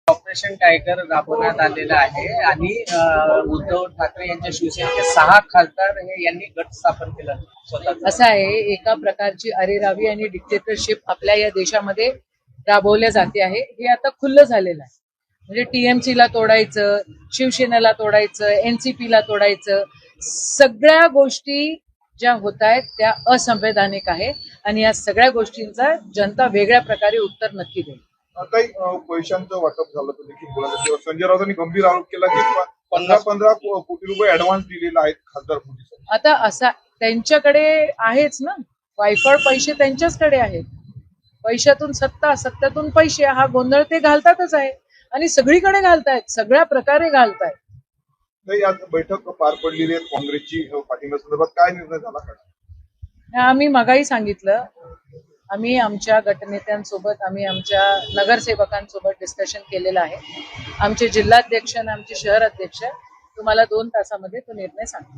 Operation tiger राबवण्यात आलेलं आहे आणि उद्धव ठाकरे यांच्या शिवसेनेचे 6 खासदार यांनी गट स्थापन केलं स्वतः. असं आहे, एका प्रकारची अरेरावी आणि डिक्टेटरशिप आपल्या या देशामध्ये राबवल्या जाते आहे. हे आता खुल्लं झालेलं आहे. म्हणजे टीएमसीला तोडायचं, शिवसेनेला तोडायचं, एनसीपीला तोडायचं, सगळ्या गोष्टी ज्या होत आहेत त्या असंवैधानिक आहे आणि या सगळ्या गोष्टींचा जनता वेगळ्या प्रकारे उत्तर नक्की देईल. काही पैशांचं वाटप झालं तर देखील बोलायला तेव्हा संजय राऊतांनी गंभीर आरोप केला की 15 कोटी रुपये ऍडव्हान्स दिलेला आहे खासदारपतीसाठी. आता असा त्यांच्याकडे आहेच ना, वायफळ पैसे त्यांच्याचकडे आहेत. पैशातून सत्ता, सत्तेतून पैसे, हा गोंधळ ते घालतातच आहे आणि सगळीकडे घालतायत, सगळ्या प्रकारे घालतायत. नाही, आज बैठक पार पडलेली आहे काँग्रेसची पाठिंब्यासंदर्भात काय निर्णय झाला का? आम्ही मगाही सांगितलं, आम्ही आमच्या गटनेत्यांसोबत, आम्ही आमच्या नगरसेवकांसोबत डिस्कशन केलेलं आहे. आमचे जिल्हाध्यक्ष आणि आमचे शहर अध्यक्ष तुम्हाला 2 तासामध्ये तो निर्णय सांगतील.